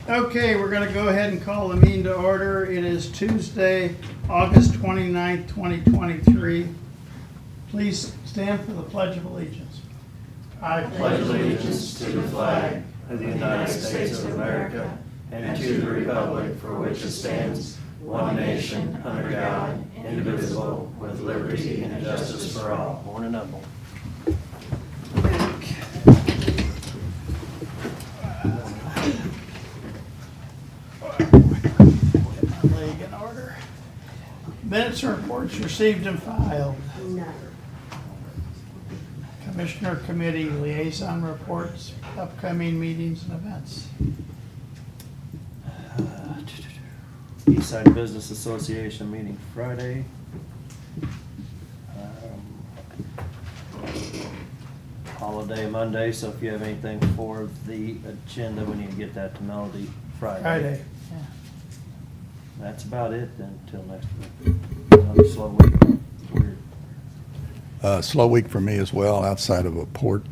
Okay, we're gonna go ahead and call the meeting to order. It is Tuesday, August 29th, 2023. Please stand for the Pledge of Allegiance. I pledge allegiance to the flag of the United States of America and to the republic for which it stands, one nation, under God, indivisible, with liberty and justice for all. Morning up. Leg in order. Minutes and reports received and filed. Commissioner Committee Liaison Reports, upcoming meetings and events. Eastside Business Association meeting Friday. Holiday Monday, so if you have anything for the agenda, we need to get that to Melody Friday, yeah. That's about it then, until next week. Another slow week. Weird. Slow week for me as well, outside of a port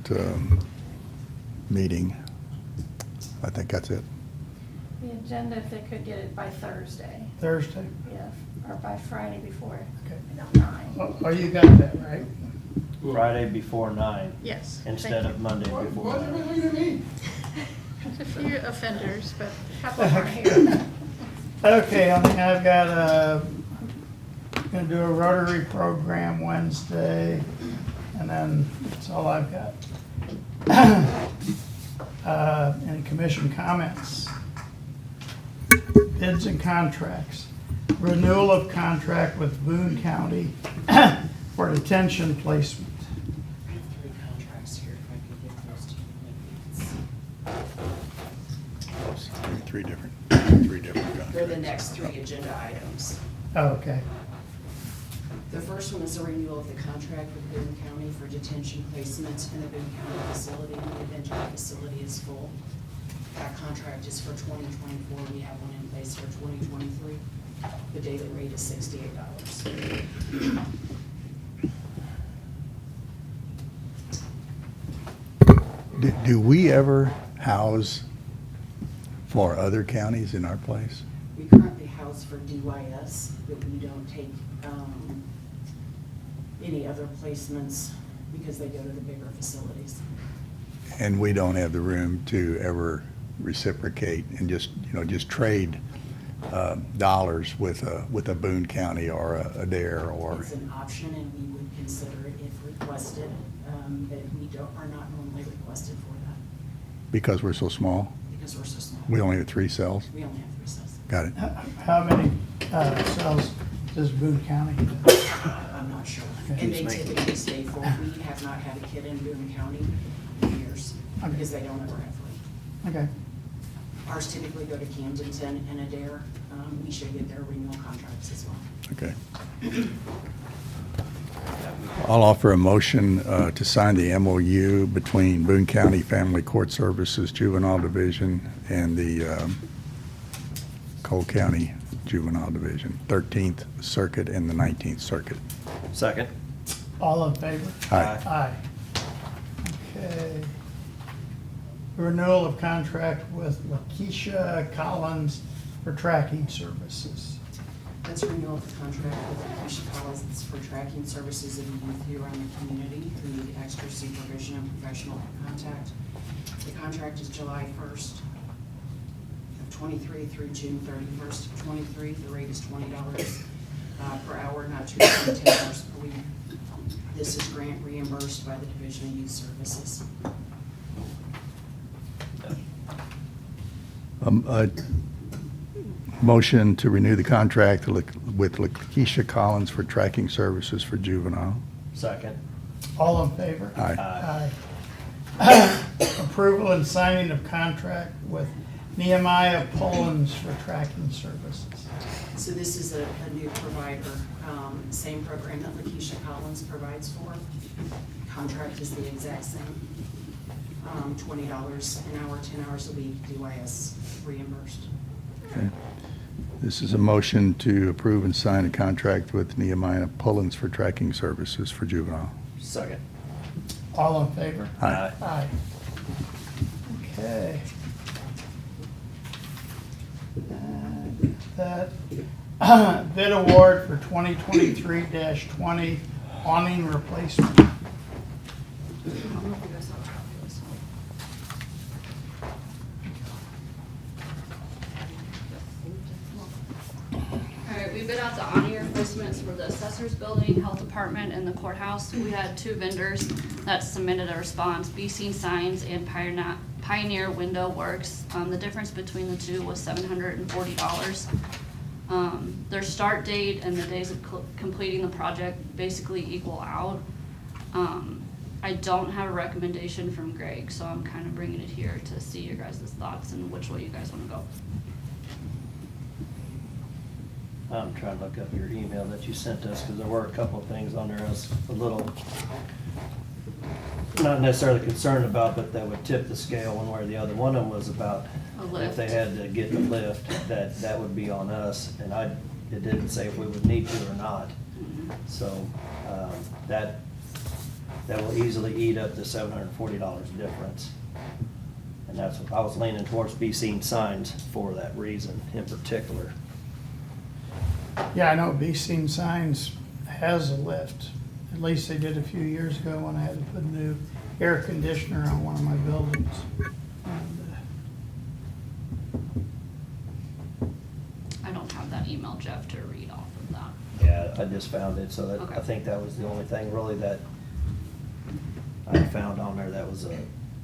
meeting. I think that's it. The agenda, if they could get it by Thursday, Thursday. yeah, or by Friday before, Okay. 9. Oh, you got that, right? Friday before 9. Yes. Instead of Monday before 9. There's a few offenders, but a couple aren't here. Okay, I think I've got gonna do a Rotary program Wednesday, and then that's all I've got. Any commission comments? Bids and contracts. Renewal of contract with Boone County for detention placement. I have 3 contracts here, if I could get those to you. Three different They're the contracts. next 3 agenda items. Oh, okay. The first one is a renewal of the contract with Boone County for detention placement in the Boone County facility in the event our facility is full. That contract is for 2024. We have one in place for 2023. The daily rate is $68. Do we ever house for other counties in our place? We currently house for DYS, but we don't take any other placements because they go to the bigger facilities. And we don't have the room to ever reciprocate and just trade dollars with a Boone County or a Dare or. It's an option, and we would consider it if requested, but we are not normally requested for that Because we're so small? because we're so small. We only have 3 cells? We only have 3 cells. Got it. How many cells does Boone County have? I'm not sure. Okay. And they typically stay full. We have not had a kid in Boone County in years Okay. because they don't ever have room. Okay. Ours typically go to Camdenton and Adair. We should get their renewal contracts as well. Okay. I'll offer a motion to sign the MOU between Boone County Family Court Services Juvenile Division and the Cole County Juvenile Division, 13th Circuit and the 19th Circuit. Second. All in favor? Aye. Aye. Okay. Renewal of contract with Lakeisha Collins for tracking services. That's a renewal of the contract with Keisha Collins for tracking services of the youth here around the community who need extra supervision and professional contact. The contract is July 1st of 23 through June 31st of 23. The rate is $20 per hour, not to exceed 10 hours per week. This is grant reimbursed by the Division of Youth Services. A motion to renew the contract with Lakeisha Collins for tracking services for juvenile. Second. All in favor? Aye. Aye. Approval and signing of contract with Nehemiah Pullins for tracking services. So this is a new provider, same program that Lakeisha Collins provides for. Contract is the exact same. $20 an hour, 10 hours a week, DYS reimbursed. Okay. This is a motion to approve and sign a contract with Nehemiah Pullins for tracking services for juvenile. Second. All in favor? Aye. Aye. Okay. that. Bid award for 2023-20 awning replacement. All right, we bid out the awning replacements for the assessor's building, health department, and the courthouse. We had 2 vendors that submitted a response, BC Signs and Pioneer Window Works. The difference between the two was $740. Their start date and the days of completing the project basically equal out. I don't have a recommendation from Greg, so I'm kind of bringing it here to see your guys' thoughts and which way you guys want to go. I'm trying to look up your email that you sent us, because there were a couple of things on there I was a little, not necessarily concerned about, but that would tip the scale one way or the other. One of them was about A if lift. they had to get the lift, that would be on us, and it didn't say if we would need to or not. So, that will easily eat up the $740 difference. And that's what I was leaning towards BC Signs for that reason in particular. Yeah, I know B-Scene Signs has a lift. At least they did a few years ago when I had to put a new air conditioner on one of my buildings. And, I don't have that email, Jeff, to read off of that. Yeah, I just found it, so that, I Okay. think that was the only thing really that I found on there that was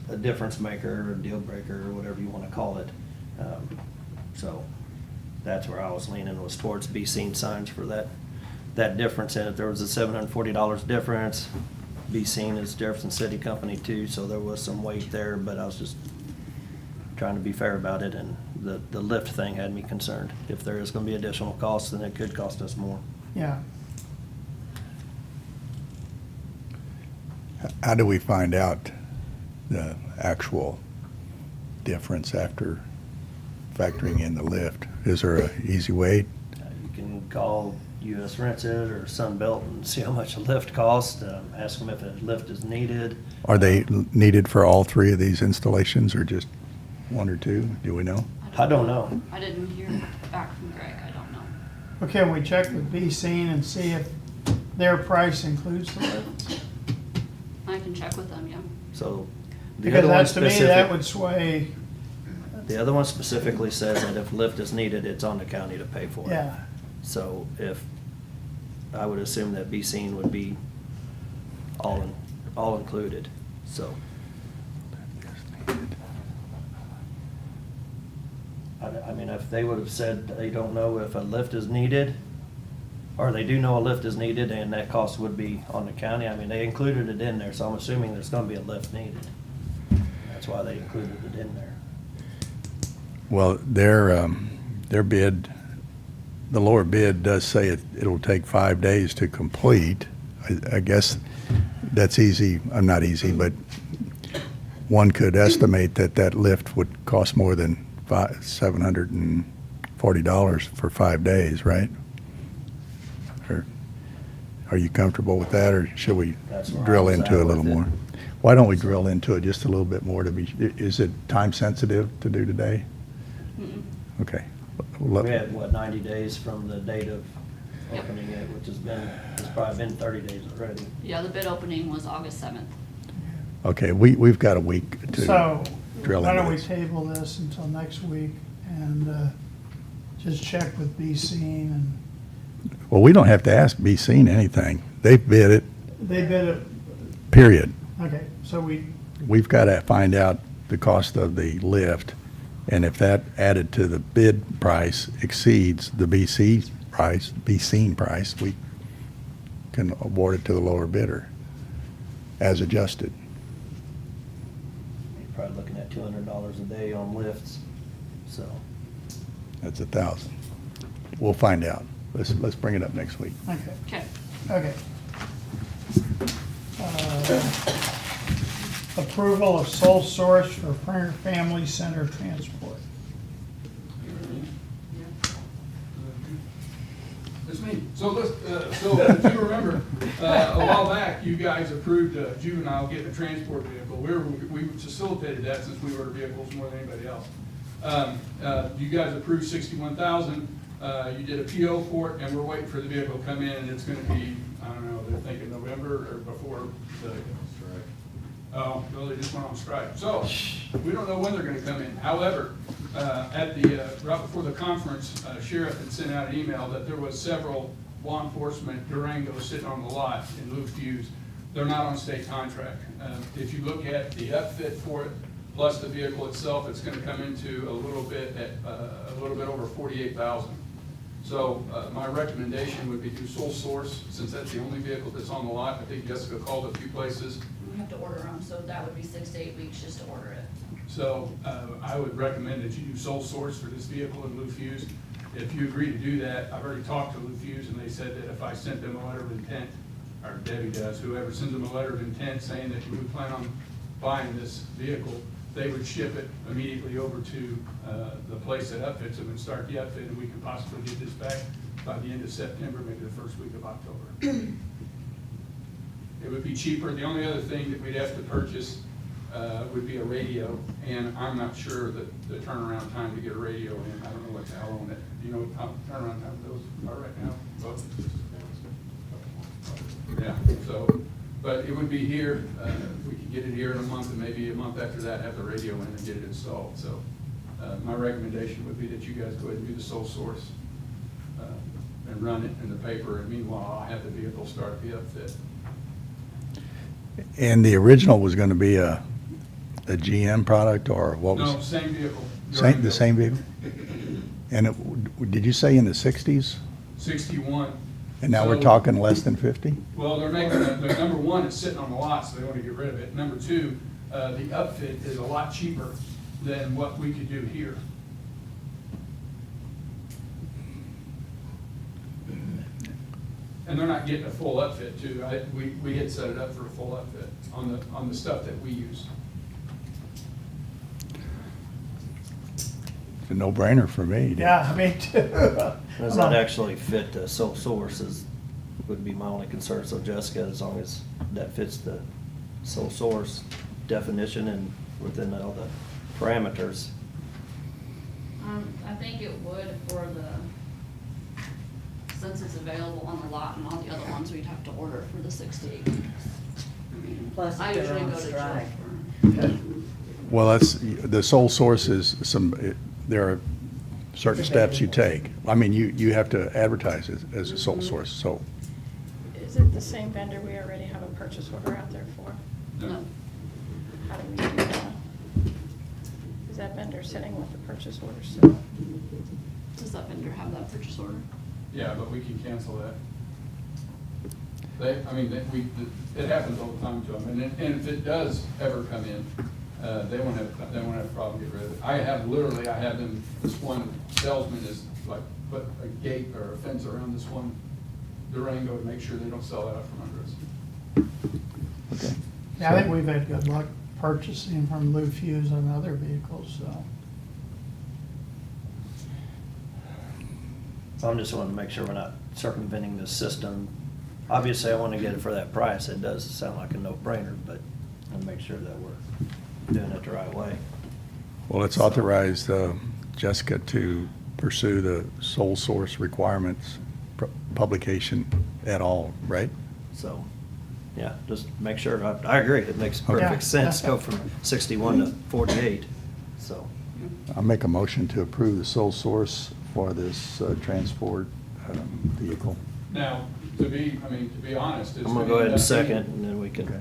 a difference maker or deal breaker or whatever you wanna call it. So that's where I was leaning, was towards BC Signs for that difference in it. There was a $740 difference. BC is Jefferson City Company too, so there was some weight there, but I was just trying to be fair about it, and the lift thing had me concerned. If there is gonna be additional costs, then it could cost us more. yeah, How do we find out the actual difference after factoring in the lift? Is there an easy way? You can call US Rented or Sunbelt and see how much a lift costs, ask them if a lift is needed. Are they needed for all 3 of these installations, or just 1 or 2? Do we know? I don't know. I didn't hear back from Greg, I don't know. well, can we check with B-Scene and see if their price includes the lift? I can check with them, yeah. So the Because other one that's, to me, that would specific, sway, the other one specifically says that if lift is needed, it's on the county to pay for it. yeah. So if, I would assume that BC would be all included, so. I mean, if they would have said they don't know if a lift is needed, or they do know a lift is needed and that cost would be on the county, I mean, they included it in there, so I'm assuming there's gonna be a lift needed. That's why they included it in there. Well, their bid, the lower bid does say it'll take 5 days to complete. I guess that's easy, not easy, but one could estimate that lift would cost more than $740 for 5 days, right? Or are you comfortable with that, or should we That's where I drill was into at it a little with it. more? Why don't we drill into it just a little bit more is it time sensitive to do today? Mm-mm. Okay. Well, We had, 90 days from the date of opening it, which it's probably been 30 days already. Yeah, the bid opening was August 7th. Okay, we've got a week So, to drill why into don't we this. table this until next week and just check with B-Scene and Well, we don't have to ask Be Seen anything. They bid it, they bid it, period. okay, so We've got to find out the cost of the lift, and if that added to the bid price exceeds the Be Seen price, we can award it to the lower bidder as adjusted. You're probably looking at $200 a day on lifts, so. That's 1,000. We'll find out. Let's bring it up next week. okay, Okay. okay. Approval of sole source for Pringer Family Center transport. That's me. So if you remember, a while back, you guys approved a juvenile getting a transport vehicle. We facilitated that since we order vehicles more than anybody else. You guys approved $61,000. You did a PO for it, and we're waiting for the vehicle to come in, and it's gonna be, I don't know, they're thinking November or before the strike. Oh, well, they just went on strike. So, we don't know when they're gonna come in. However, at the, right before the conference, Sheriff had sent out an email that there was several law enforcement Durangos sitting on the lot in Lou Fuse. They're not on state contract. If you look at the upfit for it, plus the vehicle itself, it's gonna come into a little bit over 48,000. So, my recommendation would be do sole source, since that's the only vehicle that's on the lot. I think Jessica called a few places. We have to order them, so that would be 6 to 8 weeks just to order it. So, I would recommend that you do sole source for this vehicle in Lou Fuse. If you agree to do that, I've already talked to Lou Fuse, and they said that if I sent them a letter of intent, or Debbie does, whoever sends them a letter of intent saying that you would plan on buying this vehicle, they would ship it immediately over to the place that upfits them and start the upfit, and we could possibly get this back by the end of September, maybe the first week of October. It would be cheaper. The only other thing that we'd have to purchase would be a radio, and I'm not sure that the turnaround time to get a radio in, I don't know what the hell on it. Do you know what turnaround time those are right now? Both? Yeah, so, but it would be here, we could get it here in a month, and maybe a month after that, have the radio in and get it installed. So, my recommendation would be that you guys go ahead and do the sole source, and run it in the paper, and meanwhile, I'll have the vehicle start the upfit. And the original was going to be a GM product, or what was? No, same vehicle. The same vehicle? And did you say in the 60s? 61. And now we're So- talking less than 50? Well, they're making, the number one, it's sitting on the lot, so they want to get rid of it. Number two, the upfit is a lot cheaper than what we could do here. And they're not getting a full upfit too. We had set it up for a full upfit on the stuff that we use. It's a no-brainer for me. Yeah, me too. Does that actually fit the sole sources would be my only concern. So Jessica, as long as that fits the sole source definition and within all the parameters. I think it would for the, since it's available on the lot and all the other ones, we'd have to order it for the 6 to 8 weeks. I mean, Plus, I if they're usually on go to strike. Joe for. Well, that's, the sole source is there are certain steps you take. I mean, you have to advertise it as a sole source, so. Is it the same vendor we already have a purchase order out there for? No. How do we do that? Is that vendor sitting with the purchase order still? Does that vendor have that purchase order? Yeah, but we can cancel that. It happens all the time to them, and if it does ever come in, they won't have a problem getting rid of it. I have them, this one salesman is like, put a gate or a fence around this one Durango to make sure they don't sell that out from under us. Okay. Yeah, I think we've had good luck purchasing from Lou Fuse on other vehicles, so. So I'm just wanting to make sure we're not circumventing the system. Obviously, I want to get it for that price. It does sound like a no-brainer, but I'll make sure that we're doing it the right way. Well, let's authorize Jessica to pursue the sole source requirements publication at all, right? So, yeah, just make sure, I agree, it makes Okay. perfect sense, go from 61 to 48, so. I'll make a motion to approve the sole source for this transport vehicle. Now, to be honest, it's I'm gonna go ahead and end up second, being- and then we can, Okay.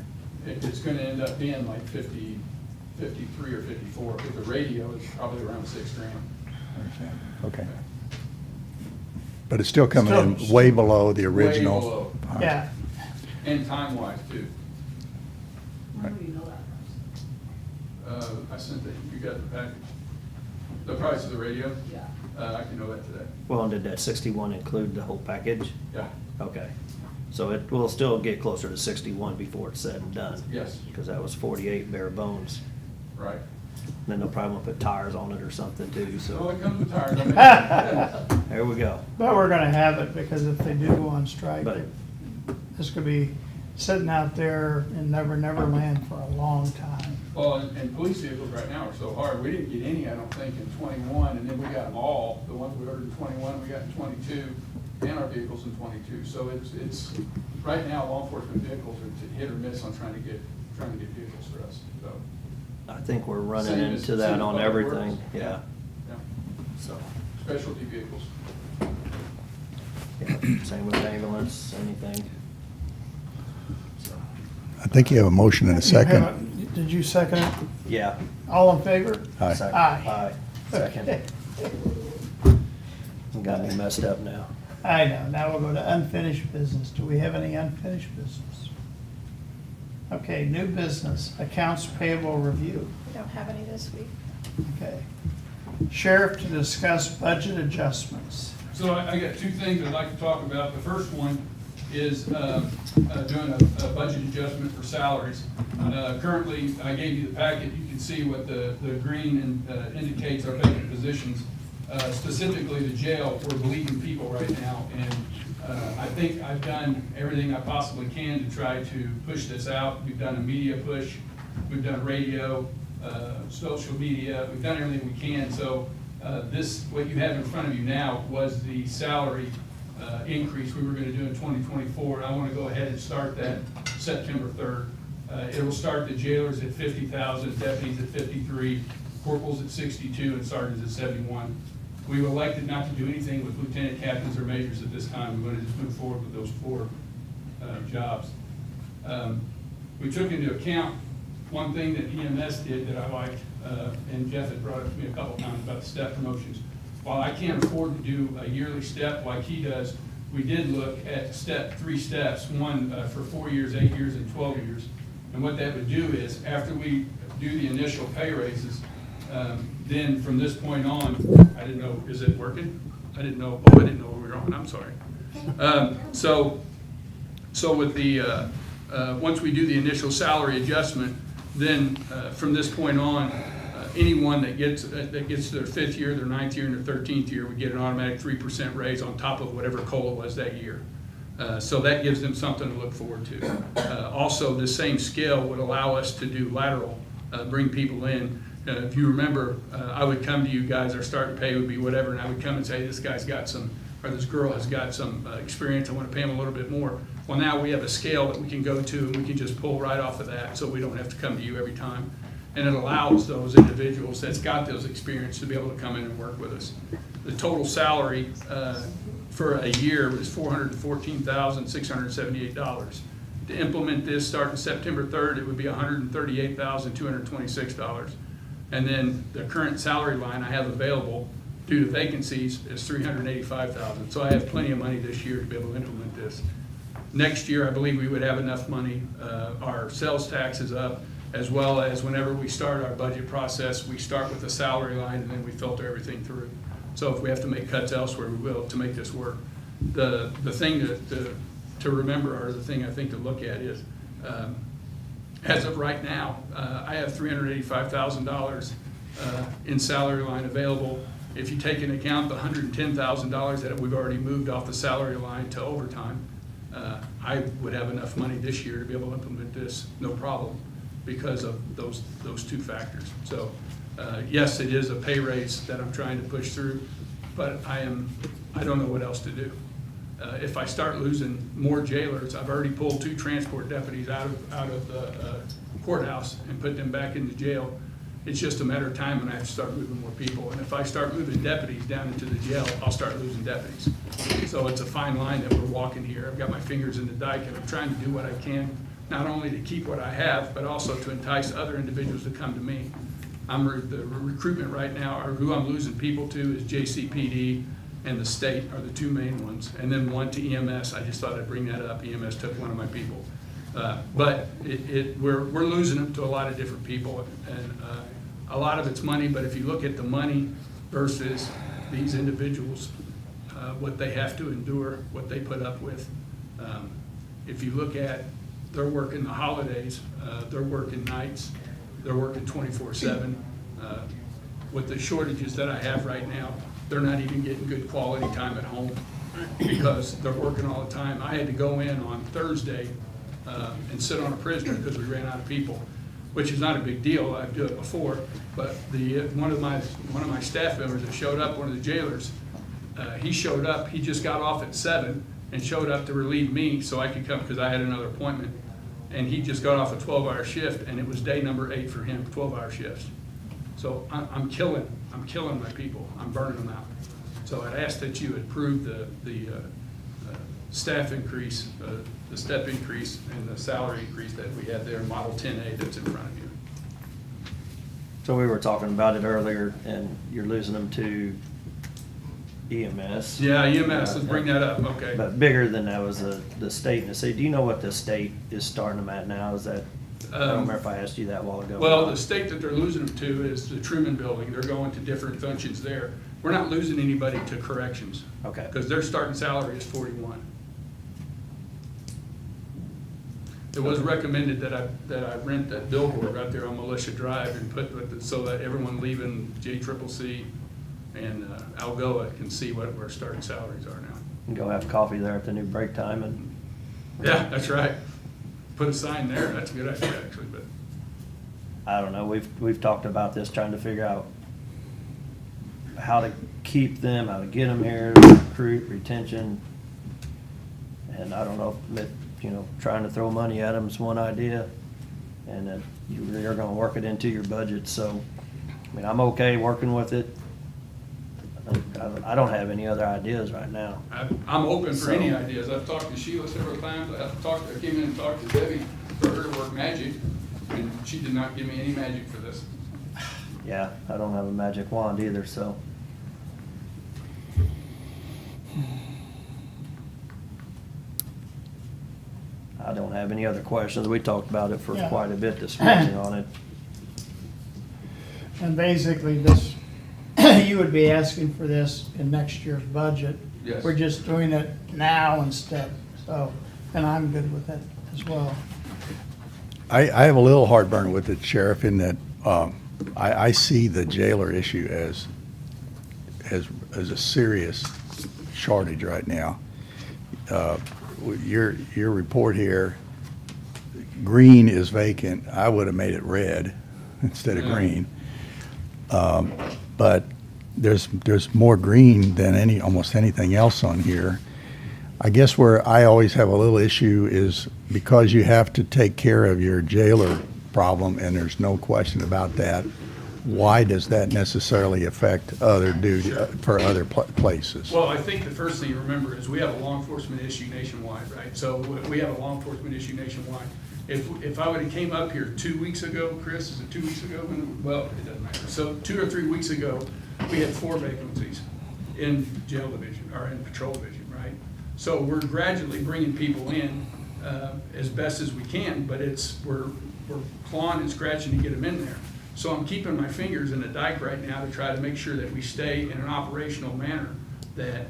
It's gonna end up being like 53 or 54. With the radio, it's probably around $6,000. Okay. But it's still coming in Still- way below the Way original. below. All right. Yeah, And time-wise too. When do you know that? I sent that, you got the package. The price of the radio, Yeah. I can know that today. well, and did that 61 include the whole package? Yeah, Okay, so it will still get closer to 61 before it's said and done? yes, Because that was 48 bare bones. right. Then they'll probably put tires on it or something too, So so, it comes with tires. I mean, there we go. but we're gonna have it, because if they do go on strike, But- this could be sitting out there in Never Never Land for a long time. Well, and police vehicles right now are so hard. We didn't get any, I don't think, in 21, and then we got them all. The ones we ordered in 21, we got in 22, and our vehicles in 22. So it's right now, law enforcement vehicles are hit or miss on trying to get vehicles for us, so. I think we're running Same as- into that same as on public everything, works. yeah, Yeah, so, specialty vehicles. yeah, same with ambulance, anything. So, I think you have a motion and a second. Did you second it? yeah. All in favor? Aye. Second. Aye. Second. Got me messed up now. I know, now we'll go to unfinished business. Do we have any unfinished business? Okay, new business, accounts payable review. We don't have any this week. Okay. Sheriff to discuss budget adjustments. So I got two things I'd like to talk about. The first one is doing a budget adjustment for salaries. Currently, I gave you the packet, you can see what the green indicates our vacant positions. Specifically the jail, we're bleeding people right now, and I think I've done everything I possibly can to try to push this out. We've done a media push, we've done radio, social media, we've done everything we can. So this, what you have in front of you now, was the salary increase we were gonna do in 2024. I wanna go ahead and start that September 3rd. It will start the jailers at 50,000, deputies at 53, corporals at 62, and sergeants at 71. We've elected not to do anything with lieutenant captains or majors at this time. We're gonna just move forward with those four jobs. We took into account one thing that EMS did that I liked, and Jeff had brought it to me a couple times about the step promotions. While I can't afford to do a yearly step like he does, we did look at three steps, one for 4 years, 8 years, and 12 years. And what that would do is, after we do the initial pay raises, then from this point on, I didn't know, is it working? I didn't know we were on, I'm sorry. So with the, once we do the initial salary adjustment, then from this point on, anyone that gets to their 5th year, their 9th year, and their 13th year would get an automatic 3% raise on top of whatever COLA was that year. So that gives them something to look forward to. Also, the same scale would allow us to do lateral, bring people in. If you remember, I would come to you guys, our starting pay would be whatever, and I would come and say, this guy's got some, or this girl has got some experience, I want to pay them a little bit more. Well, now we have a scale that we can go to, and we can just pull right off of that, so we don't have to come to you every time. And it allows those individuals that's got those experience to be able to come in and work with us. The total salary for a year was $414,678. To implement this starting September 3rd, it would be $138,226. And then the current salary line I have available due to vacancies is $385,000. So I have plenty of money this year to be able to implement this. Next year, I believe we would have enough money. Our sales tax is up, as well as whenever we start our budget process, we start with the salary line and then we filter everything through. So if we have to make cuts elsewhere, we will to make this work. The thing to remember, or the thing I think to look at is, as of right now, I have $385,000 in salary line available. If you take into account the $110,000 that we've already moved off the salary line to overtime, I would have enough money this year to be able to implement this, no problem, because of those two factors. So, yes, it is a pay raise that I'm trying to push through, but I don't know what else to do. If I start losing more jailers, I've already pulled 2 transport deputies out of the courthouse and put them back into jail. It's just a matter of time when I have to start moving more people. And if I start moving deputies down into the jail, I'll start losing deputies. So it's a fine line that we're walking here. I've got my fingers in the dike, and I'm trying to do what I can, not only to keep what I have, but also to entice other individuals to come to me. The recruitment right now, or who I'm losing people to, is JCPD and the state are the 2 main ones, and then one to EMS. I just thought I'd bring that up. EMS took one of my people. But we're losing them to a lot of different people, and a lot of it's money, but if you look at the money versus these individuals, what they have to endure, what they put up with. If you look at, they're working the holidays, they're working nights, they're working 24/7. With the shortages that I have right now, they're not even getting good quality time at home because they're working all the time. I had to go in on Thursday and sit on a prisoner because we ran out of people, which is not a big deal. I've done it before. But one of my staff members that showed up, one of the jailers, he showed up. He just got off at 7 and showed up to relieve me so I could come because I had another appointment. And he just got off a 12-hour shift, and it was day number 8 for him, 12-hour shifts. So I'm killing my people. I'm burning them out. So I'd ask that you approve the staff increase, the step increase, and the salary increase that we have there in Model 10A that's in front of you. So we were talking about it earlier, and you're losing them to EMS. Yeah, EMS, let's bring that up, okay. But bigger than that was the state and the city. Do you know what the state is starting them at now? Is that, I don't remember if I asked you that a while ago. Well, the state that they're losing them to is the Truman Building. They're going to different functions there. We're not losing anybody to corrections. Okay. Because their starting salary is 41. It was recommended that I rent that billboard right there on Militia Drive and put with it so that everyone leaving JCCC and Algoa can see what our starting salaries are now. And go have coffee there at the new break time and. Yeah, that's right. Put a sign there. That's a good idea, actually, but. I don't know, we've talked about this, trying to figure out how to keep them, how to get them here, recruit, retention. And I don't know, if, trying to throw money at them is one idea, and that you're gonna work it into your budget, so, I mean, I'm okay working with it. I don't have any other ideas right now. I'm open for any So- ideas. I've talked to Sheila several times. I came in and talked to Debbie for her to work magic, and she did not give me any magic for this. Yeah, I don't have a magic wand either, so. I don't have any other questions. We talked about it for Yeah. quite a bit this morning on it. And basically this, you would be asking for this in next year's budget. Yes. We're just doing it now instead, so, and I'm good with that as well. I have a little heartburn with it, Sheriff, in that I see the jailer issue as a serious shortage right now. Your report here, green is vacant. I would have made it red instead of Yeah. green. But there's more green than almost anything else on here. I guess where I always have a little issue is because you have to take care of your jailer problem, and there's no question about that, why does that necessarily affect other duty for other places? Well, I think the first thing you remember is we have a law enforcement issue nationwide, right? So we have a law enforcement issue nationwide. If I would've came up here 2 weeks ago, Chris, is it 2 weeks ago? Well, it doesn't matter. So 2 or 3 weeks ago, we had 4 vacancies in jail division, or in patrol division, right? So we're gradually bringing people in as best as we can, but we're clawing and scratching to get them in there. So I'm keeping my fingers in the dike right now to try to make sure that we stay in an operational manner, that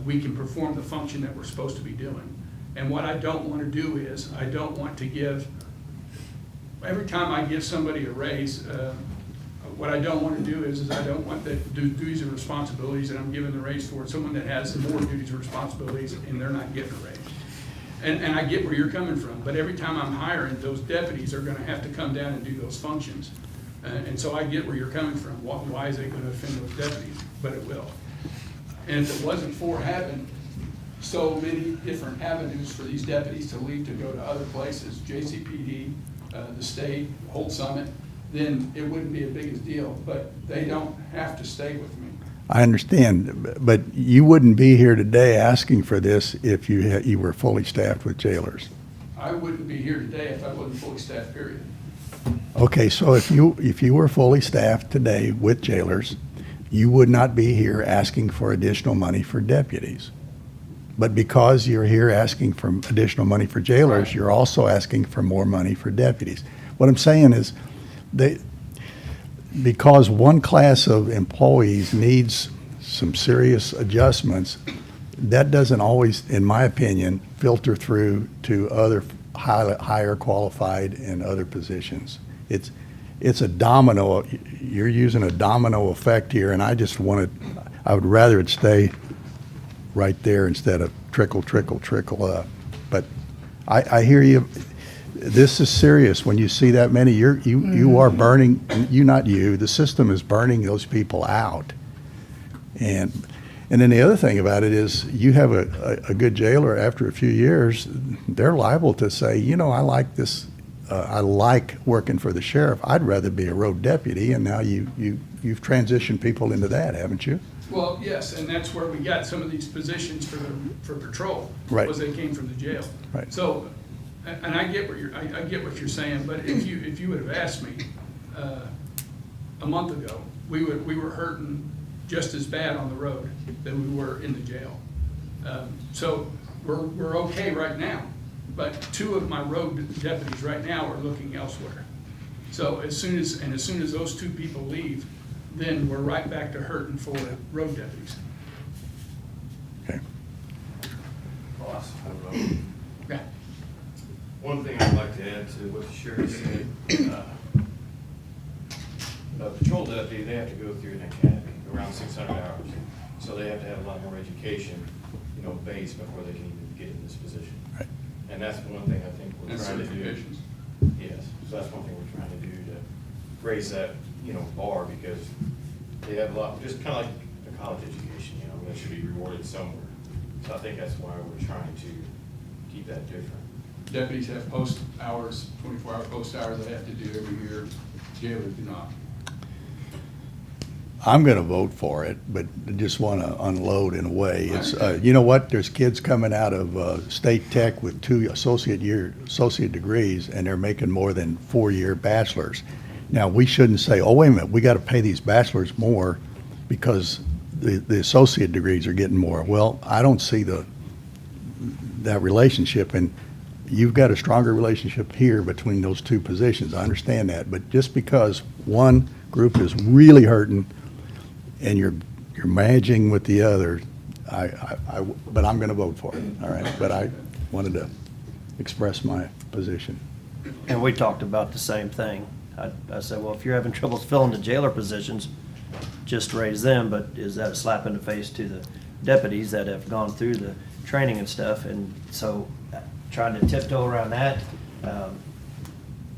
we can perform the function that we're supposed to be doing. And what I don't want to do is, I don't want to give, every time I give somebody a raise, what I don't want to do is I don't want the duties and responsibilities that I'm giving the raise for someone that has more duties and responsibilities and they're not getting a raise. And I get where you're coming from, but every time I'm hiring, those deputies are gonna have to come down and do those functions. And so I get where you're coming from. Why is it gonna offend those deputies? But it will. And if it wasn't for having so many different avenues for these deputies to leave to go to other places, JCPD, the state, Holt Summit, then it wouldn't be a big deal, but they don't have to stay with me. I understand, but you wouldn't be here today asking for this if you were fully staffed with jailers. I wouldn't be here today if I wasn't fully staffed, period. Okay, so if you were fully staffed today with jailers, you would not be here asking for additional money for deputies. But because you're here asking for additional money for jailers, Right. you're also asking for more money for deputies. What I'm saying is, because one class of employees needs some serious adjustments, that doesn't always, in my opinion, filter through to other higher qualified in other positions. It's a domino, you're using a domino effect here, and I would rather it stay right there instead of trickle up. But I hear you. This is serious. When you see that many, you are burning, not you, the system is burning those people out. And then the other thing about it is you have a good jailer after a few years, they're liable to say, you know, I like this, I like working for the sheriff. I'd rather be a road deputy. And now you've transitioned people into that, haven't you? Well, yes, and that's where we got some of these positions for patrol. Right. Was they came from the jail. Right. So, and I get what you're saying, but if you would have asked me, a month ago, we were hurting just as bad on the road than we were in the jail. So we're okay right now, but 2 of my road deputies right now are looking elsewhere. So as soon as those 2 people leave, then we're right back to hurting for road deputies. Okay. Boss, Yeah. one thing I'd like to add to what the sheriff said, a patrol deputy, they have to go through an academy, around 600 hours. So they have to have a lot more education, you know, base before they can even get in this position. Right. And that's one thing I think we're And trying to do. certifications. Yes, so that's one thing we're trying to do to raise that, you know, bar, because they have a lot, just kind of like a college education, you know, that should be rewarded somewhere. So I think that's why we're trying to keep that different. Deputies have post hours, 24-hour post hours they have to do every year. Jailers do not. I'm going to vote for it, but I just want to unload in a way. It's, you know what? There's kids coming out of State Tech with 2 associate degrees, and they're making more than 4-year bachelors. Now, we shouldn't say, oh, wait a minute, we got to pay these bachelors more because the associate degrees are getting more. Well, I don't see that relationship, and you've got a stronger relationship here between those 2 positions. I understand that, but just because one group is really hurting and you're managing with the other, but I'm going to vote for it, all right? But I wanted to express my position. And we talked about the same thing. I said, well, if you're having trouble filling the jailer positions, just raise them, but is that a slap in the face to the deputies that have gone through the training and stuff? And so trying to tiptoe around that,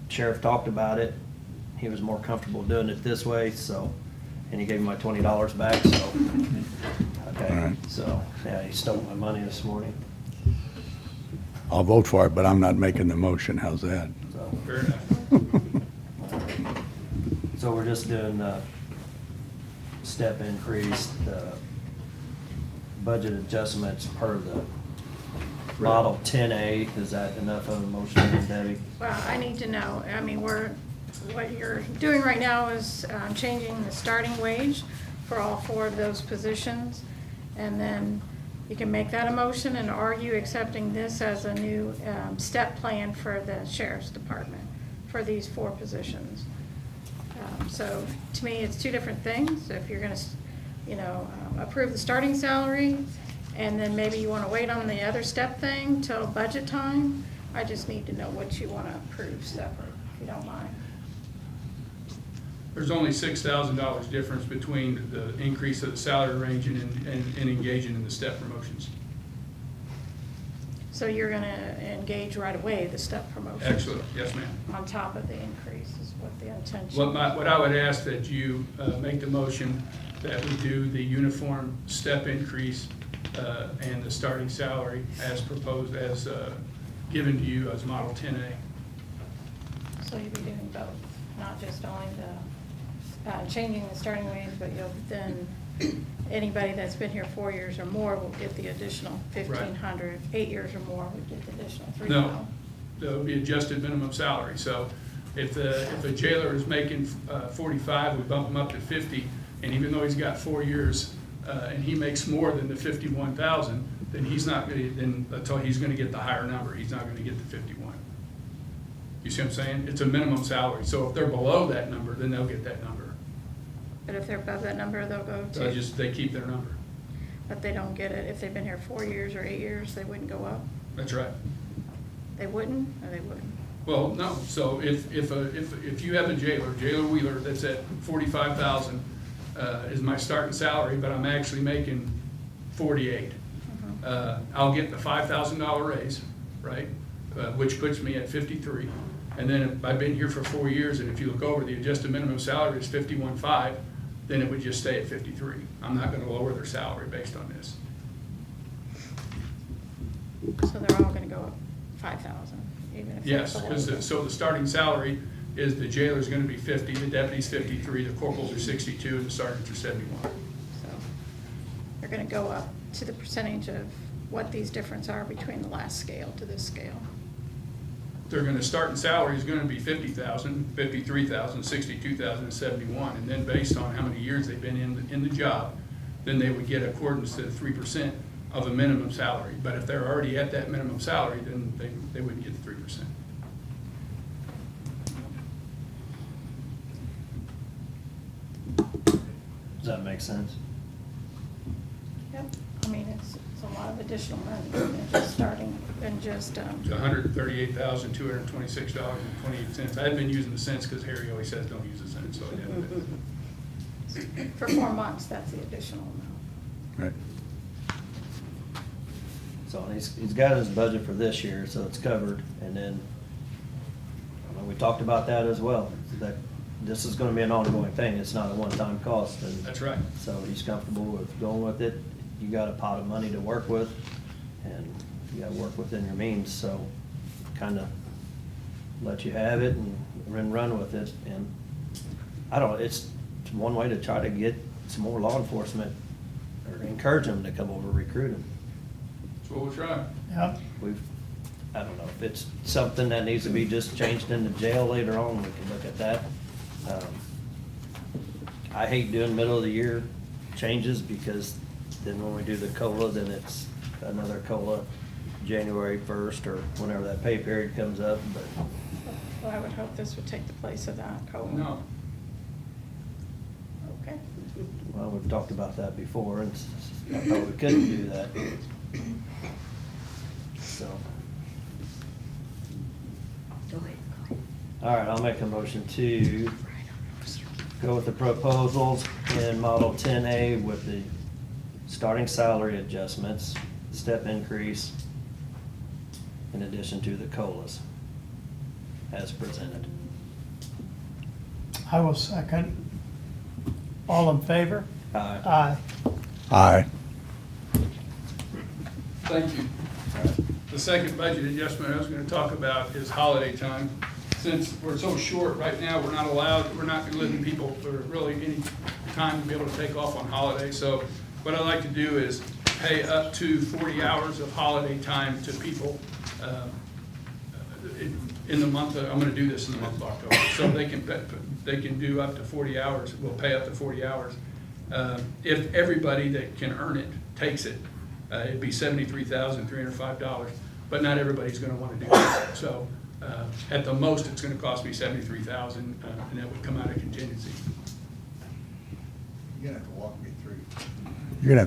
Sheriff talked about it. He was more comfortable doing it this way, so, and he gave me my $20 back, so. All Okay, right. so, yeah, he stole my money this morning, I'll vote for it, but I'm not making the motion. How's that? so. Fair enough. So we're just doing the step increase, the budget adjustments per the Model 10A. Is that enough of a motion, Debbie? Well, I need to know, I mean, what you're doing right now is changing the starting wage for all 4 of those positions. And then you can make that a motion and argue accepting this as a new step plan for the sheriff's department for these 4 positions. So to me, it's 2 different things. If you're gonna, approve the starting salary, and then maybe you wanna wait on the other step thing till budget time, I just need to know what you wanna approve separate, if you don't mind. There's only $6,000 difference between the increase of the salary range and engaging in the step promotions. So you're gonna engage right away the step promotion? Excellent, yes, ma'am. On top of the increase is what the intention. What I would ask that you make the motion that we do the uniform step increase and the starting salary as proposed, as given to you as Model 10A. So you'll be doing both, not just only the, changing the starting wage, but you'll then, anybody that's been here 4 years or more will get the additional 1,500. 8 years or more would get the additional 3,000. No, that would be adjusted minimum salary. So if a jailer is making 45, we bump him up to 50, and even though he's got 4 years and he makes more than the 51,000, then he's not going to, he's going to get the higher number. He's not going to get the 51. You see what I'm saying? It's a minimum salary. So if they're below that number, then they'll get that number. But if they're above that number, they'll go So to, they keep their number. but they don't get it. If they've been here 4 years or 8 years, they wouldn't go up? That's right. They wouldn't, or they wouldn't? Well, no, so if you have a jailer Wheeler, that's at 45,000 is my starting salary, but I'm actually making 48. I'll get the $5,000 raise, right? which puts me at 53. And then if I've been here for 4 years, and if you look over, the adjusted minimum salary is 51.5, then it would just stay at 53. I'm not gonna lower their salary based on this. So they're all gonna go up 5,000, even if they're Yes, below because, that. so the starting salary is the jailer's gonna be 50, the deputy's 53, the corporals are 62, and the sergeants are 71. So they're gonna go up to the percentage of what these differences are between the last scale to this scale. They're gonna start in salary is gonna be 50,000, 53,000, 62,000, and 71, and then based on how many years they've been in the job, then they would get accordance to 3% of a minimum salary. But if they're already at that minimum salary, then they wouldn't get the 3%. Does that make sense? Yep, I mean, it's a lot of additional money than just starting, and just, It's $138,226.28. I've been using the cents because Harry always says don't use the cents, so I didn't. for 4 months, that's the additional amount. Right. So he's got his budget for this year, so it's covered, and then, I mean, we talked about that as well, that this is gonna be an ongoing thing, it's not a one-time cost, and That's right. so he's comfortable with going with it. You got a pot of money to work with, and you gotta work within your means, so kinda let you have it and run with it, and I don't, it's one way to try to get some more law enforcement, or encourage them to come over, recruit them. That's what we'll try. Yep. I don't know, if it's something that needs to be just changed into jail later on, we can look at that. I hate doing middle of the year changes, because then when we do the COLA, then it's another COLA January 1st, or whenever that pay period comes up, but Well, I would hope this would take the place of that COLA. No. Okay. well, we've talked about that before, and I thought we couldn't do that. So. All right, I'll make a motion to go with the proposals in Model 10A with the starting salary adjustments, step increase, in addition to the COLAs as presented. I will second. All in favor? Aye. Aye. Aye. Thank you. The second budget adjustment I was gonna talk about is holiday time. Since we're so short right now, we're not letting people for really any time to be able to take off on holiday. So what I'd like to do is pay up to 40 hours of holiday time to people in the month of, I'm gonna do this in the month of October. So they can do up to 40 hours, we'll pay up to 40 hours. If everybody that can earn it takes it, it'd be $73,305, but not everybody's gonna wanna do that. So at the most, it's gonna cost me $73,000, and that would come out of contingency. You're gonna have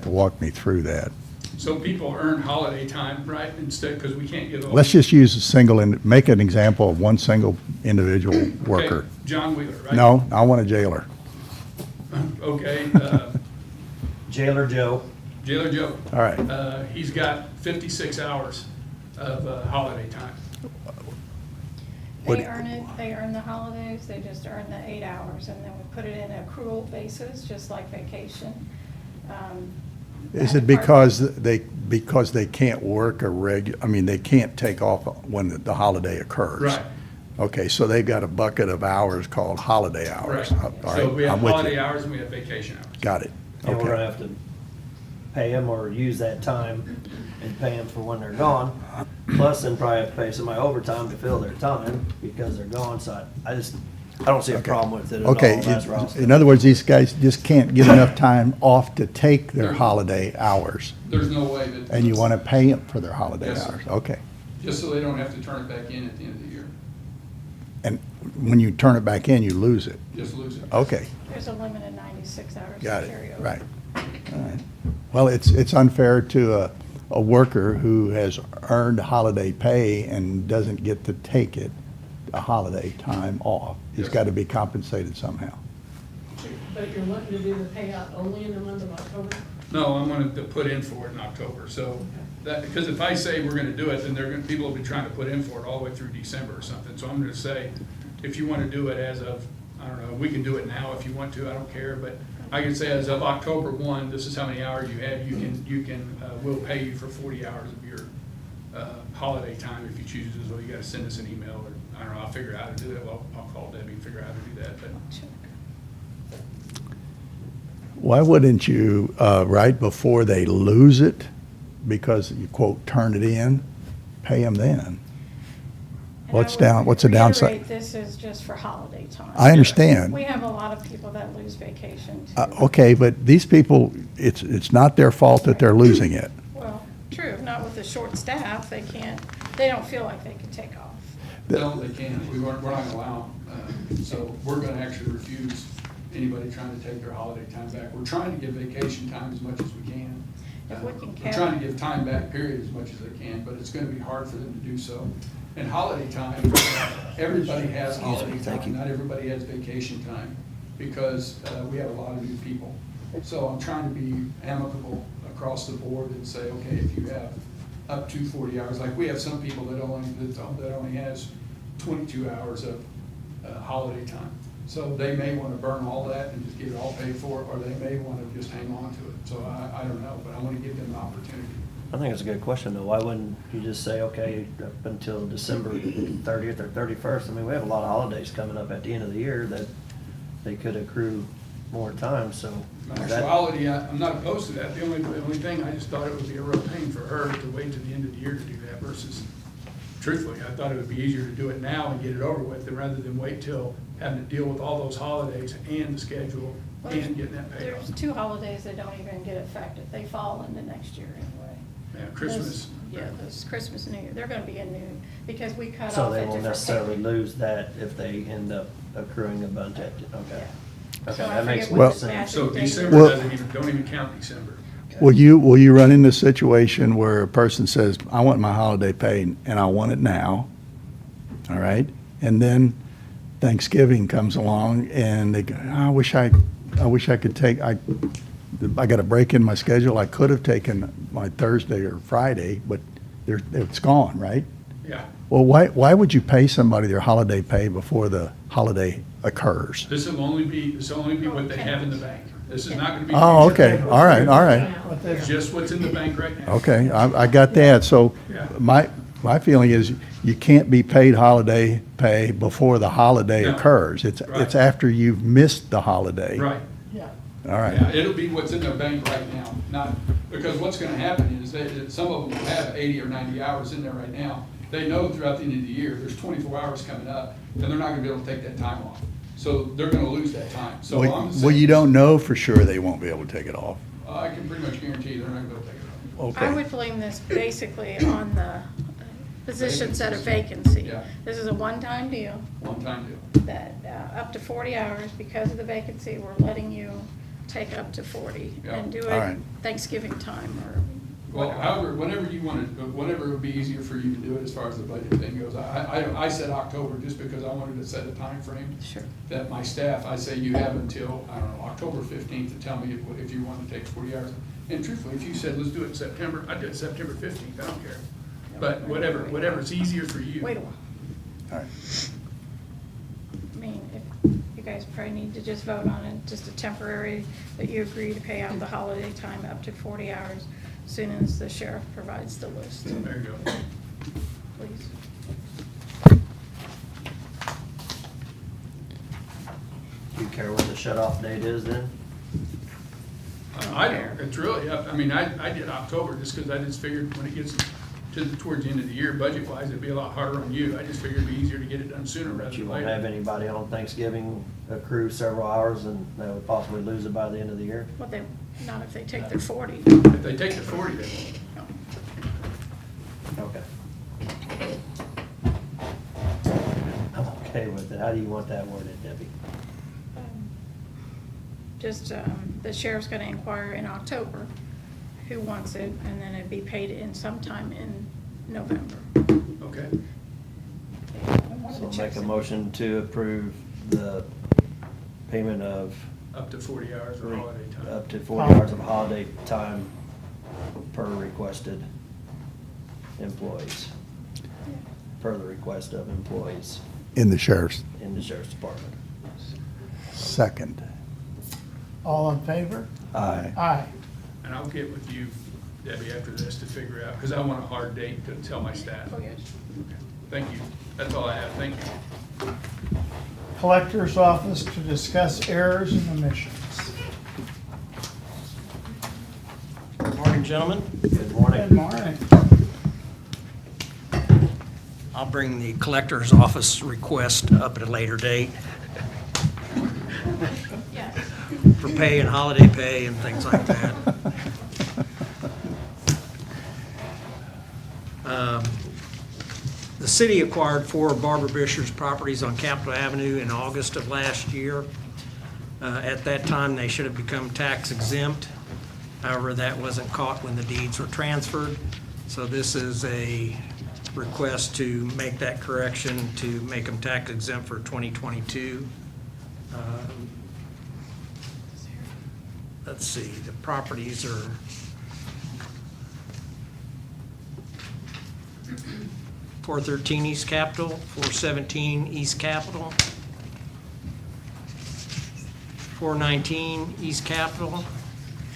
to walk me through that. So people earn holiday time, right, instead, because we can't give. Let's just use a single, and make an example of one single individual worker. Okay, John Wheeler, right? No, I want a jailer. Okay, Jailer Joe. Jailer Joe. All right. He's got 56 hours of holiday time. What- They earn the holidays, they just earn the 8 hours, and then we put it in accrual basis, just like vacation. Is that it part- because they can't work they can't take off when the holiday occurs? Right. Okay, so they've got a bucket of hours called holiday hours. Right. All right, So we have I'm with you. holiday hours and we have vacation hours. Got it. And we're gonna Okay. have to pay them or use that time and pay them for when they're gone. Plus, then probably have to pay somebody overtime to fill their time because they're gone, so I don't see a Okay. problem with it at all. Okay, That's Ross. in other words, these guys just can't get enough time off to take their There's- holiday hours, There's no way that. and you want to pay them for their holiday Yes, sir. hours. Okay. Just so they don't have to turn it back in at the end of the year. And when you turn it back in, you lose it. Just lose it. Okay, There's a limit of 96 hours to got it, carry over. right. All right. Well, it's unfair to a worker who has earned holiday pay and doesn't get to take it, a holiday time off. He's Yes. got to be compensated somehow. But you're looking to do the payout only in the month of October? No, I'm gonna put in for it in October, so that, because if I say we're gonna do it, then people will be trying to put in for it all the way through December or something. So I'm gonna say, if you wanna do it as of, I don't know, we can do it now if you want to, I don't care, but I can say as of October 1, this is how many hours you have, we'll pay you for 40 hours of your holiday time if you choose to, so you gotta send us an email, or, I don't know, I'll figure out how to do that, well, I'll call Debbie and figure out how to do that, but. Why wouldn't you, right before they lose it, because you quote, turn it in, pay them then? And What's I would the downside? reiterate, this is just for holiday time. I understand. We have a lot of people that lose vacation too. Okay, but these people, it's not their fault that they're losing it. Well, true, not with the short staff, they don't feel like they can take off. No, they can't. We're not gonna allow them. So we're gonna actually refuse anybody trying to take their holiday time back. We're trying to give vacation time as much as we can. If we can We're trying to give time back, period, as much as they can, but it's gonna be hard for them to do so. And holiday time, everybody has holiday time, not everybody has vacation time, because we have a lot of new people. So I'm trying to be amicable across the board and say, okay, if you have up to 40 hours, like we have some people that only has 22 hours of holiday time. So they may want to burn all that and just get it all paid for, or they may want to just hang on to it. So I don't know, but I want to give them an opportunity. I think it's a good question, though. Why wouldn't you just say, okay, up until December 30th or 31st? I mean, we have a lot of holidays coming up at the end of the year that they could accrue more time, so. In that- actuality, I'm not opposed to that. The only thing, I just thought it would be a real pain for her to wait to the end of the year to do that versus, truthfully, I thought it would be easier to do it now and get it over with rather than wait till having to deal with all those holidays and the schedule Well, and getting that paid off. There's 2 holidays that don't even get affected. They fall into next year anyway. Yeah, Christmas. Those- Yeah, those Christmas and New Year, they're gonna be in New, because we cut off So at they different. won't necessarily pay- lose that if they end up accruing a budget, okay. Yeah. Okay, So I that makes forget more what Well- sense. So Date. December Well- don't even count December. Will you run into a situation where a person says, I want my holiday paid and I want it now, all right? And then Thanksgiving comes along and they go, I wish I could take, I got a break in my schedule. I could have taken my Thursday or Friday, but it's gone, right? Yeah. Well, why would you pay somebody their holiday pay before the holiday occurs? This will only be what they have in the bank. This is not gonna be. Oh, future. okay, all right. What they- Just what's in the bank right now. Okay, I got that. So Yeah. my feeling is you can't be paid holiday pay before the holiday No. occurs. It's Right. after you've missed the holiday. Right. Yeah, All right. Yeah, it'll be what's in their bank right now, not, because what's gonna happen is that some of them will have 80 or 90 hours in there right now. They know throughout the end of the year, there's 24 hours coming up, and they're not gonna be able to take that time off. So they're gonna lose that time. So I'm Well, you saying, don't know for sure they won't be able to take it off. I can pretty much guarantee they're not gonna be able to take it off. Okay. I would blame this basically on the positions that are vacancy. Yeah. This is a one-time deal One time deal. that, up to 40 hours, because of the vacancy, we're letting you take up to 40 Yeah. and do All right. it Thanksgiving time or Well, whatever. however, whenever you want to, whenever it would be easier for you to do it as far as the budget thing goes. I said October just because I wanted to set a time frame. Sure. That my staff, I say you have until, I don't know, October 15th to tell me if you want to take 40 hours. And truthfully, if you said, let's do it in September, I'd do it September 15th, I don't care. But whatever's easier for you. Wait a while. All right. I mean, if you guys probably need to just vote on it, just a temporary, that you agree to pay out the holiday time up to 40 hours as soon as the sheriff provides the list, There you go. please. Do you care what the shut-off date is then? I don't, it's really up, I mean, I did October just because I just figured when it gets towards the end of the year, budget-wise, it'd be a lot harder on you. I just figured it'd be easier to get it done sooner rather But you than won't have later. anybody on Thanksgiving accrue several hours and they would possibly lose it by the end of the year? Well, they, not if they take their 40. If they take the 40, they won't. Okay. I'm okay with it. How do you want that worded, Debbie? Just, the sheriff's gonna inquire in October who wants it, and then it'd be paid in sometime in November. Okay. So make a motion to approve the payment of Up to 40 hours of holiday time. up to 40 hours of holiday time per requested. employees, per the request of employees In the sheriff's in the sheriff's department. second. All in favor? Aye. Aye. And I'll get with you, Debbie, after this to figure out, because I want a hard date to tell my staff. Oh, yes. Thank you. That's all I have. Thank you. Collector's office to discuss errors and omissions. Good morning, gentlemen. Good morning. Good morning. I'll bring the collector's office request up at a later date for pay and holiday pay and things like that. The city acquired 4 Barbara Bisher's properties on Capitol Avenue in August of last year. At that time, they should have become tax exempt. However, that wasn't caught when the deeds were transferred. So this is a request to make that correction, to make them tax exempt for 2022. Let's see, the properties are .413 East Capitol, .417 East Capitol, 419 East Capitol,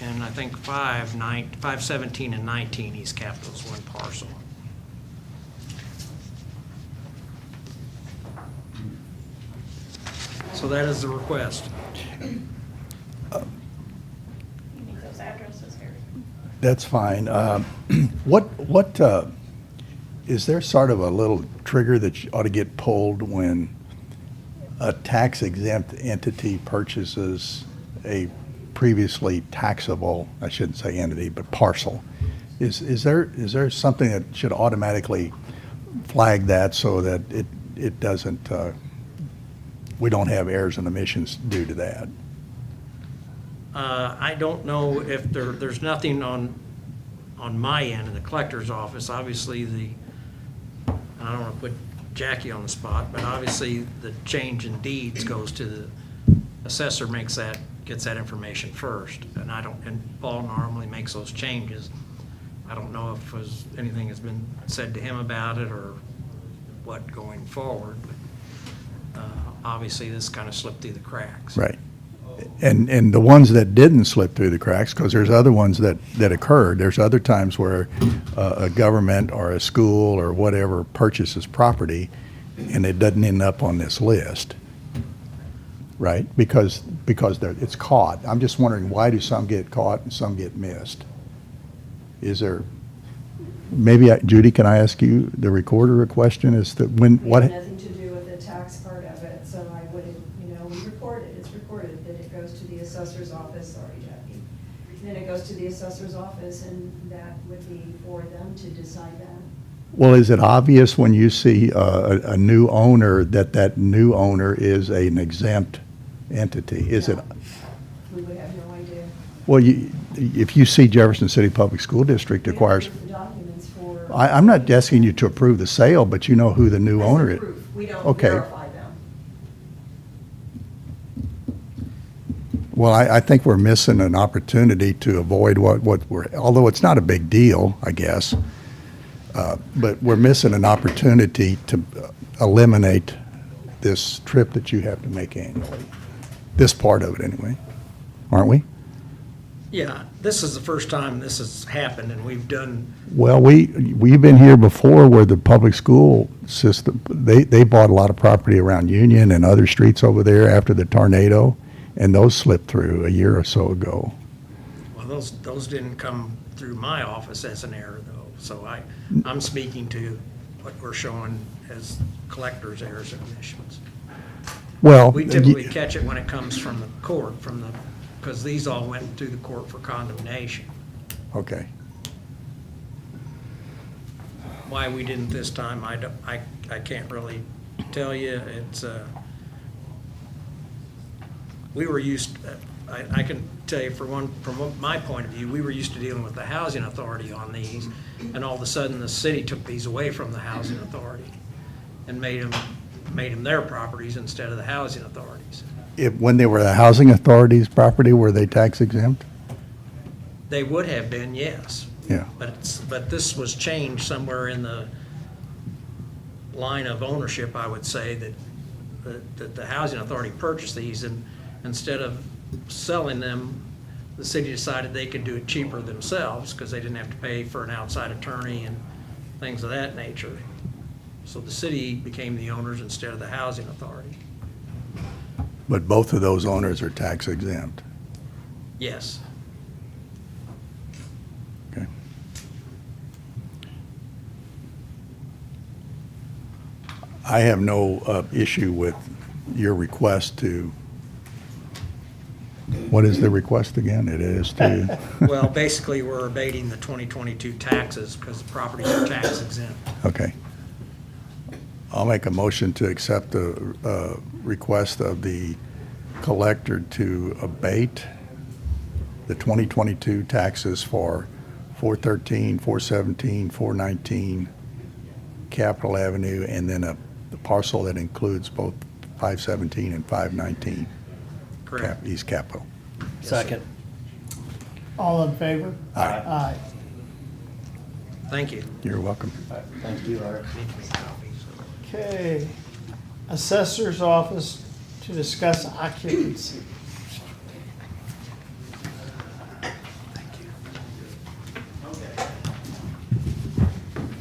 and I think 517 and 19 East Capitol is one parcel. So that is the request. You need those addresses, Harry. That's fine. What, is there sort of a little trigger that ought to get pulled when a tax exempt entity purchases a previously taxable, I shouldn't say entity, but parcel? Is there something that should automatically flag that so that it doesn't, we don't have errors and omissions due to that? I don't know if there's nothing on my end in the collector's office. Obviously, I don't want to put Jackie on the spot, but obviously the change in deeds goes to the assessor, gets that information first. And Paul normally makes those changes. I don't know if anything has been said to him about it or what going forward, but obviously this kind of slipped through the cracks. Right. And the ones that didn't slip through the cracks, because there's other ones that occurred. There's other times where a government or a school or whatever purchases property and it doesn't end up on this list, right? Because it's caught. I'm just wondering, why do some get caught and some get missed? Is there, maybe, Judy, can I ask you, the recorder, a question as to when, what? It has nothing to do with the tax part of it, so I wouldn't, we report it, it's recorded, then it goes to the assessor's office, sorry, Jackie. Then it goes to the assessor's office, and that would be for them to decide that. Well, is it obvious when you see a new owner that new owner is an exempt entity? Is it? No. We would have no idea. Well, if you see Jefferson City Public School District We don't acquires, approve the documents for. I'm not asking you to approve the sale, but you know who the new As owner is. proof. We don't Okay. verify them. Well, I think we're missing an opportunity to avoid what we're, although it's not a big deal, I guess, but we're missing an opportunity to eliminate this trip that you have to make annually. This part of it, anyway. Aren't we? Yeah, this is the first time this has happened, and we've done, Well, we've been here before where the public school system, they bought a lot of property around Union and other streets over there after the tornado, and those slipped through a year or so ago. well, those didn't come through my office as an error, though. So I'm speaking to what we're showing as collector's errors and omissions. Well, We typically catch it when it comes from the court, because these all went through the court for condemnation. okay. Why we didn't this time, I can't really tell you. It's, we were used, I can tell you from my point of view, we were used to dealing with the housing authority on these, and all of a sudden, the city took these away from the housing authority and made them their properties instead of the housing authorities. When they were the housing authority's property, were they tax exempt? They would have been, yes. Yeah. But this was changed somewhere in the line of ownership, I would say, that the housing authority purchased these, and instead of selling them, the city decided they could do it cheaper themselves because they didn't have to pay for an outside attorney and things of that nature. So the city became the owners instead of the housing authority. But both of those owners are tax exempt. Yes. Okay. I have no issue with your request to, what is the request again? It is to, Well, basically, we're abating the 2022 taxes because the properties are tax exempt. okay. I'll make a motion to accept the request of the collector to abate the 2022 taxes for 413, 417, 419 Capitol Avenue, and then the parcel that includes both 517 and 519 Correct. East Capitol. Second. All in favor? Aye. Aye. Thank you. You're welcome. Thank you, Art. Okay. Assessor's office to discuss occupancy.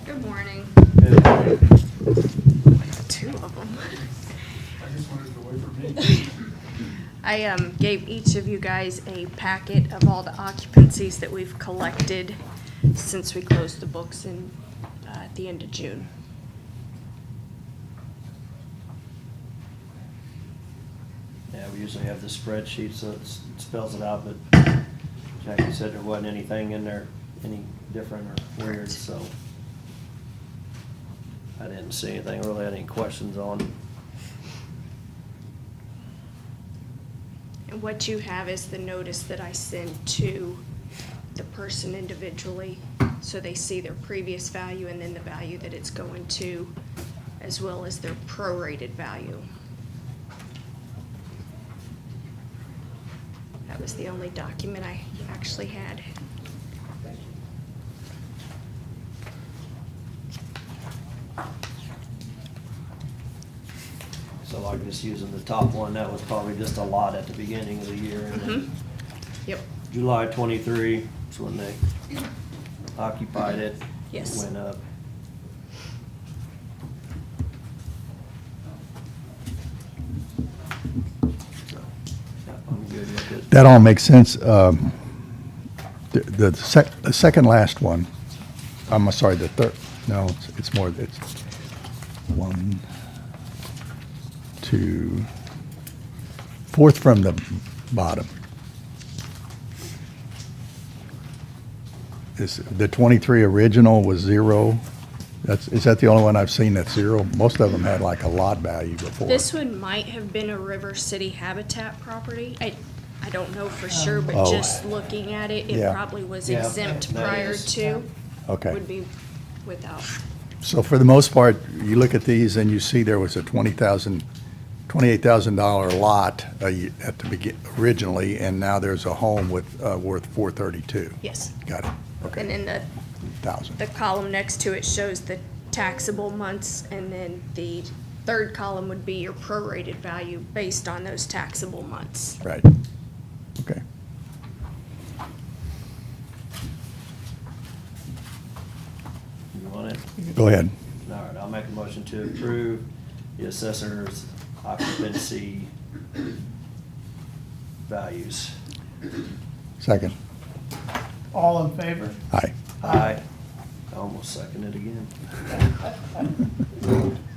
Good morning. Two of them. I just wanted to wait for me. I gave each of you guys a packet of all the occupancies that we've collected since we closed the books at the end of June. Yeah, we usually have the spreadsheet, so it spells it out, but Jackie said there wasn't anything in there, any different or weird, so I didn't see anything, really had any questions on. And what you have is the notice that I sent to the person individually, so they see their previous value and then the value that it's going to, as well as their prorated value. That was the only document I actually had. So like just using the top one, that was probably just a lot at the beginning of the year. And then Yep. July 23 is when they occupied it. Yes. Went up. So, yeah, I'm good with it. That all makes sense. The second last one, I'm sorry, the third, no, it's more, it's 1, 2, fourth from the bottom. Is the 23 original was 0? Is that the only one I've seen that's 0? Most of them had like a lot value before. This one might have been a River City Habitat property. I don't know for sure, but Oh. just looking at it, it Yeah. probably was Yeah, exempt that prior is. to. Okay. Would be without. So for the most part, you look at these and you see there was a $28,000 lot at the originally, and now there's a home with worth $432. Yes. Got it. And Okay. then the column next to it shows the taxable months, and then the third column would be your prorated value based on those taxable months. Right. Okay. You want it? Go ahead. All right, I'll make a motion to approve the assessor's occupancy values. Second. All in favor? Aye. Aye. I almost seconded again.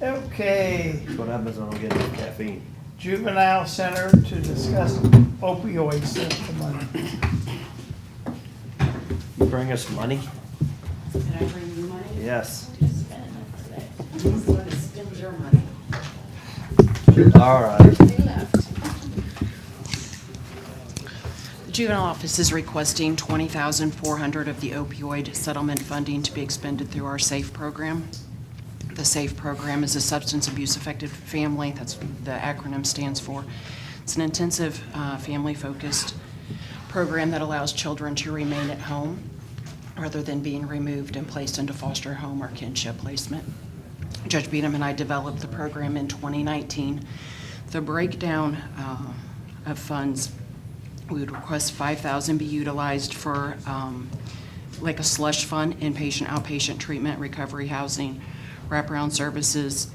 Okay. That's what happens when I don't get enough caffeine. Juvenile Center to discuss opioid system. You bring us money? Did I bring you money? Yes. Please let us spend your money. All right. The juvenile office is requesting $20,400 of the opioid settlement funding to be expended through our SAFE program. The SAFE program is a substance abuse affected family. That's what the acronym stands for. It's an intensive, family-focused program that allows children to remain at home rather than being removed and placed into foster home or kinship placement. Judge Beadham and I developed the program in 2019. The breakdown of funds, we would request $5,000 be utilized for like a slush fund, inpatient, outpatient treatment, recovery housing, wraparound services,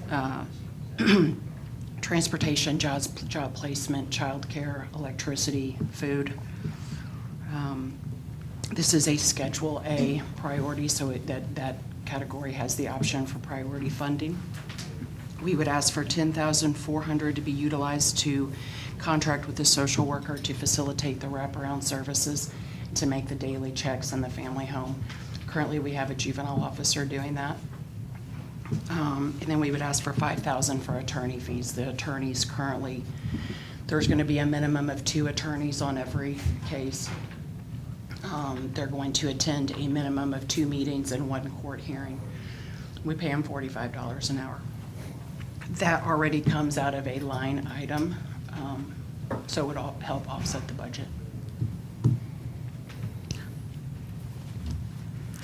transportation, job placement, childcare, electricity, food. This is a Schedule A priority, so that category has the option for priority funding. We would ask for $10,400 to be utilized to contract with the social worker to facilitate the wraparound services, to make the daily checks in the family home. Currently, we have a juvenile officer doing that. And then we would ask for $5,000 for attorney fees. The attorneys currently, there's going to be a minimum of 2 attorneys on every case. They're going to attend a minimum of 2 meetings and 1 court hearing. We pay them $45 an hour. That already comes out of a line item, so it would all help offset the budget.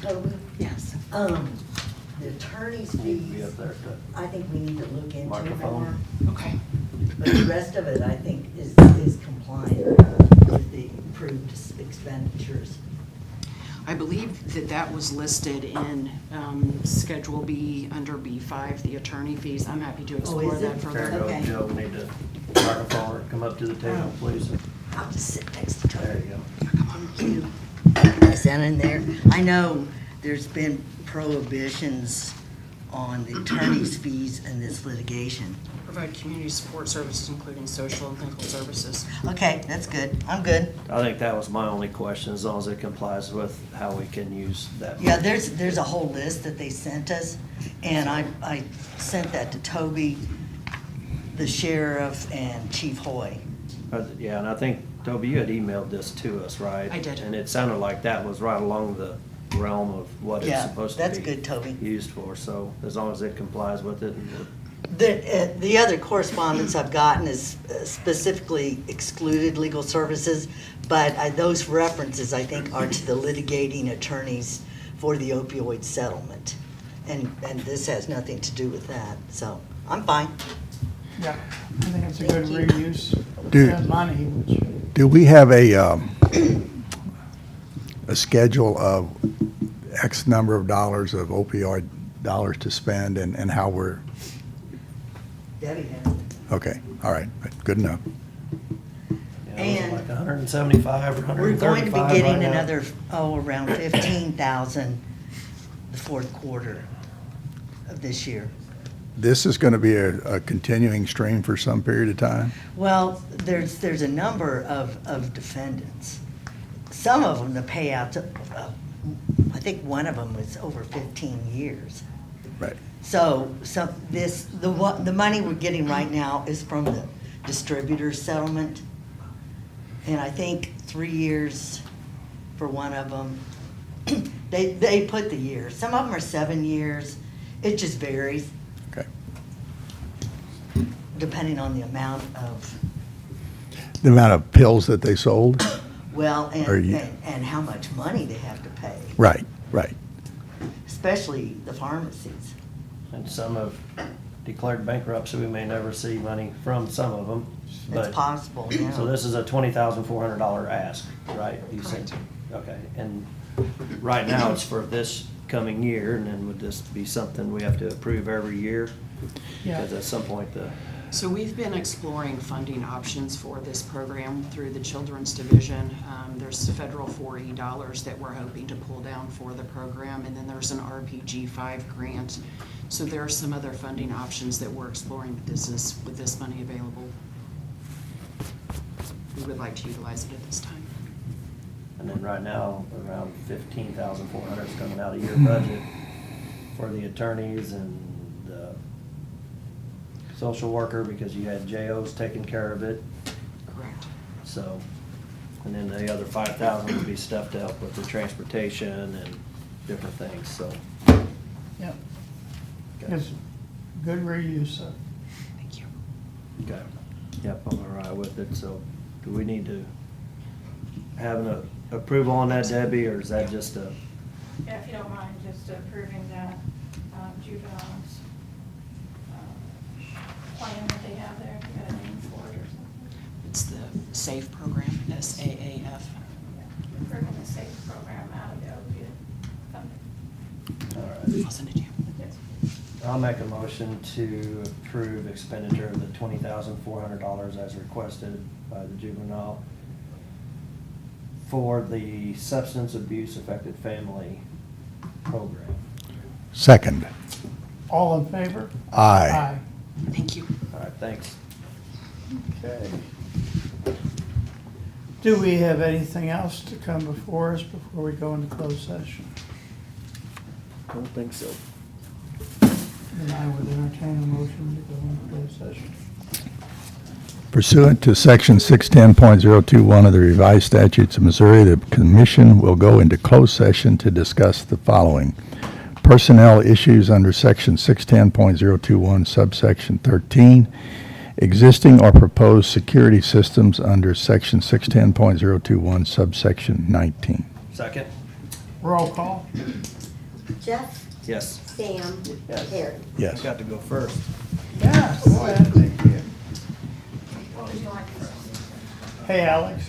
Toby, Yes. the attorney's Be fees, up there to I think we need to look into Microphone. more. Okay. But the rest of it, I think, is compliant with the approved expenditures. I believe that was listed in Schedule B under B5, the attorney fees. I'm happy to explore is that it? further. There you Okay. go, Joe, need to microphone or come up to the table, please. I'll just sit next to Toby. There you go. Thank you. Is that in there? I know there's been prohibitions on the attorney's fees in this litigation. Provide community support services, including social and clinical services. Okay, that's good. I'm good. I think that was my only question, as long as it complies with how we can use that. Yeah, there's a whole list that they sent us, and I sent that to Toby, the sheriff, and Chief Hoy. Yeah, and I think, Toby, you had emailed this to us, right? I did. And it sounded like that was right along the realm of what it's Yeah, supposed to be. that's good, Toby. Used for, so as long as it complies with it. And The other correspondence I've gotten is specifically excluded legal services, but those references, I think, are to the litigating attorneys for the opioid settlement. And this has nothing to do with that, so I'm fine. Yeah, I think it's a good Thank you. reuse of Do- that money, which, Do we have a schedule of X number of dollars of opioid dollars to spend and how we're, Debbie has it. okay, all right, good enough. yeah, it was And like 175 or 135 We're going to be right getting now. another, around 15,000 the fourth quarter of this year. This is going to be a continuing stream for some period of time? Well, there's a number of defendants. Some of them, the payouts, I think one of them was over 15 years. Right. So the money we're getting right now is from the distributor settlement. And I think 3 years for one of them. They put the years. Some of them are 7 years. It just varies Okay. depending on the amount of, The amount of pills that they sold? well, Are you- and how much money they have to pay, Right, right. especially the pharmacies. And some have declared bankruptcy, we may never see money from some of them. It's but- possible now. So this is a $20,400 ask, right? You said? Correct. Okay, and right now it's for this coming year, and then would this be something we have to approve every year? yeah. Because at some point, So we've been exploring funding options for this program through the Children's Division. There's federal 4E dollars that we're hoping to pull down for the program, and then there's an RPG 5 grant. So there are some other funding options that we're exploring with this money available. We would like to utilize it at this time. and then right now, around 15,400 is coming out of your budget for the attorneys and the social worker, because you had JOs taking care of it, Correct. so. And then the other 5,000 would be stuffed up with the transportation and different things, so. Yep, Okay. it's good reuse of. Thank you. Okay, yep, I'm all right with it, so do we need to have an approval on that, Debbie, or is that just a Yeah, if you don't mind, just approving that juveniles plan that they have there, if you got a name for it or something. It's the SAFE program, SAAF. Approving the SAFE program out of the opiate funding. All right. I'll send it to you. Yes. I'll make a motion to approve expenditure of the $20,400 as requested by the juvenile for the substance abuse affected family program. Second. All in favor? Aye. Thank you. All right, thanks. Okay. Do we have anything else to come before us before we go into closed session? Don't think so. Then I would entertain a motion to go into closed session. Pursuant to Section 610.021 of the revised statutes of Missouri, the commission will go into closed session to discuss the following: personnel issues under Section 610.021 subsection 13, existing or proposed security systems under Section 610.021 subsection 19. Second? Roll call. Jeff, Yes. Sam, Yes. Harry. Yes. Got to go first. Yes. Thank you. Hey, Alex.